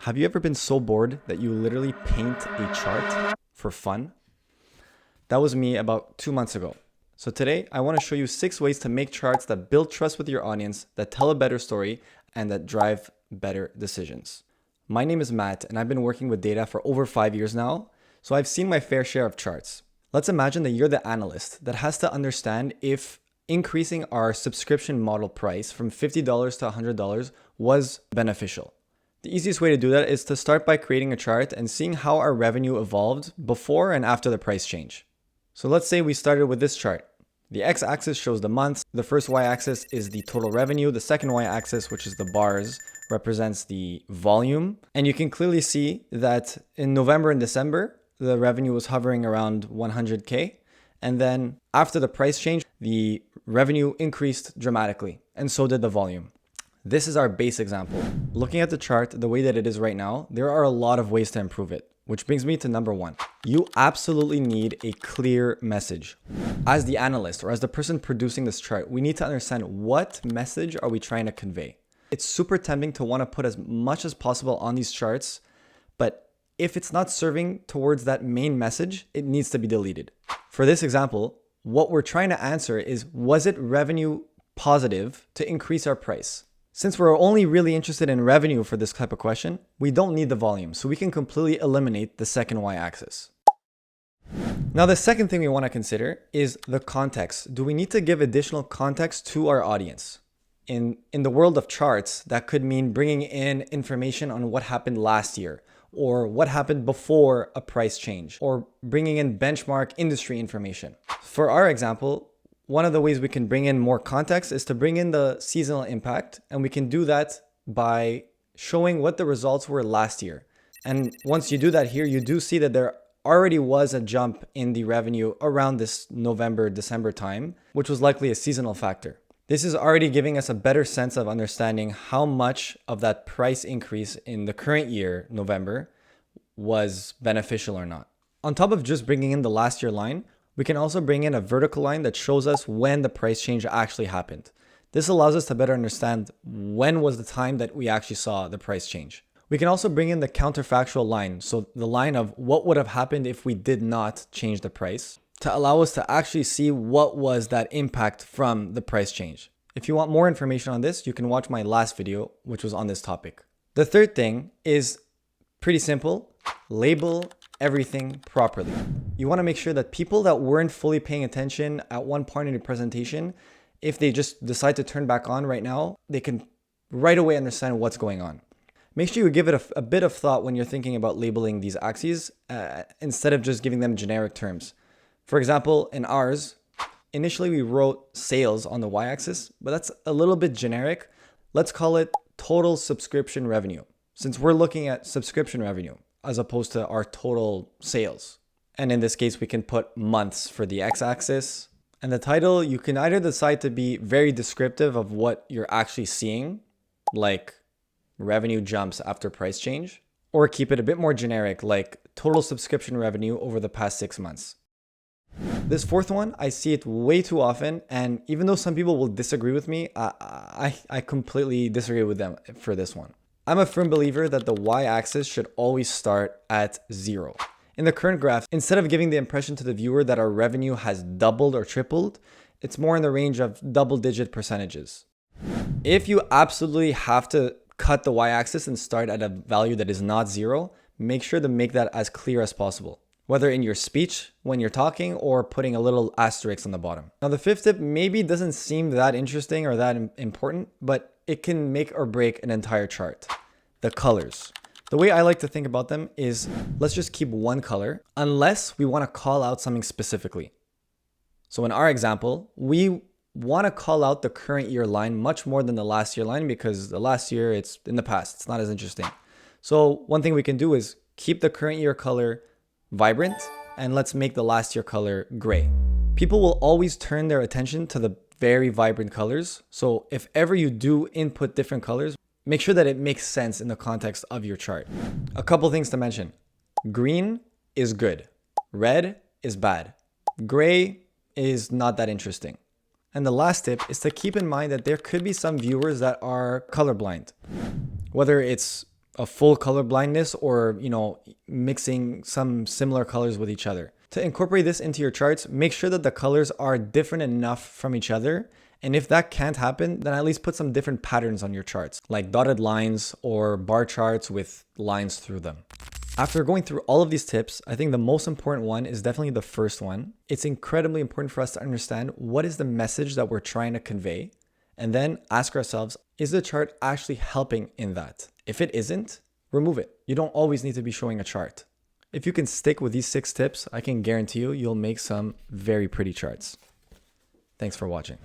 Have you ever been so bored that you literally paint a chart for fun? That was me about 2 months ago. So today I want to show you 6 ways to make charts that build trust with your audience, that tell a better story, and that drive better decisions. My name is Matt, and I've been working with data for over 5 years now, so I've seen my fair share of charts. Let's imagine that you're the analyst that has to understand if increasing our subscription model price from $50 to $100 was beneficial. The easiest way to do that is to start by creating a chart and seeing how our revenue evolved before and after the price change. So let's say we started with this chart. The x-axis shows the months, the first y-axis is the total revenue, the second y-axis, which is the bars, represents the volume. And you can clearly see that in November and December, the revenue was hovering around 100K. And then after the price change, the revenue increased dramatically, and so did the volume. This is our base example. Looking at the chart the way that it is right now, there are a lot of ways to improve it, which brings me to number 1. You absolutely need a clear message. As the analyst or as the person producing this chart, we need to understand what message are we trying to convey. It's super tempting to want to put as much as possible on these charts, but if it's not serving towards that main message, it needs to be deleted. For this example, what we're trying to answer is, was it revenue positive to increase our price? Since we're only really interested in revenue for this type of question, we don't need the volume, so we can completely eliminate the second y-axis. Now, the second thing we want to consider is the context. Do we need to give additional context to our audience? In the world of charts, that could mean bringing in information on what happened last year, or what happened before a price change, or bringing in benchmark industry information. For our example, one of the ways we can bring in more context is to bring in the seasonal impact, and we can do that by showing what the results were last year. And once you do that here, you do see that there already was a jump in the revenue around this November, December time, which was likely a seasonal factor. This is already giving us a better sense of understanding how much of that price increase in the current year, November, was beneficial or not. On top of just bringing in the last year line, we can also bring in a vertical line that shows us when the price change actually happened. This allows us to better understand when was the time that we actually saw the price change. We can also bring in the counterfactual line, so the line of what would have happened if we did not change the price, to allow us to actually see what was that impact from the price change. If you want more information on this, you can watch my last video, which was on this topic. The third thing is pretty simple: label everything properly. You want to make sure that people that weren't fully paying attention at one point in your presentation, if they just decide to turn back on right now, they can right away understand what's going on. Make sure you give it a bit of thought when you're thinking about labeling these axes instead of just giving them generic terms. For example, in ours, initially we wrote sales on the y-axis, but that's a little bit generic. Let's call it total subscription revenue, since we're looking at subscription revenue as opposed to our total sales. And in this case, we can put months for the x-axis. And the title, you can either decide to be very descriptive of what you're actually seeing, like revenue jumps after price change, or keep it a bit more generic, like total subscription revenue over the past 6 months. This fourth one, I see it way too often, and even though some people will disagree with me, I completely disagree with them for this one. I'm a firm believer that the y-axis should always start at 0. In the current graph, instead of giving the impression to the viewer that our revenue has doubled or tripled, it's more in the range of double-digit percentages. If you absolutely have to cut the y-axis and start at a value that is not 0, make sure to make that as clear as possible, whether in your speech when you're talking or putting a little asterisk on the bottom. Now, the fifth tip maybe doesn't seem that interesting or that important, but it can make or break an entire chart. The colors. The way I like to think about them is, let's just keep one color unless we want to call out something specifically. So in our example, we want to call out the current year line much more than the last year line, because the last year, it's in the past, it's not as interesting. So one thing we can do is keep the current year color vibrant, and let's make the last year color gray. People will always turn their attention to the very vibrant colors. So if ever you do input different colors, make sure that it makes sense in the context of your chart. A couple things to mention. Green is good. Red is bad. Gray is not that interesting. And the last tip is to keep in mind that there could be some viewers that are colorblind. Whether it's a full color blindness or, mixing some similar colors with each other. To incorporate this into your charts, make sure that the colors are different enough from each other. And if that can't happen, then at least put some different patterns on your charts, like dotted lines or bar charts with lines through them. After going through all of these tips, I think the most important one is definitely the first one. It's incredibly important for us to understand what is the message that we're trying to convey, and then ask ourselves, is the chart actually helping in that? If it isn't, remove it. You don't always need to be showing a chart. If you can stick with these 6 tips, I can guarantee you'll make some very pretty charts. Thanks for watching.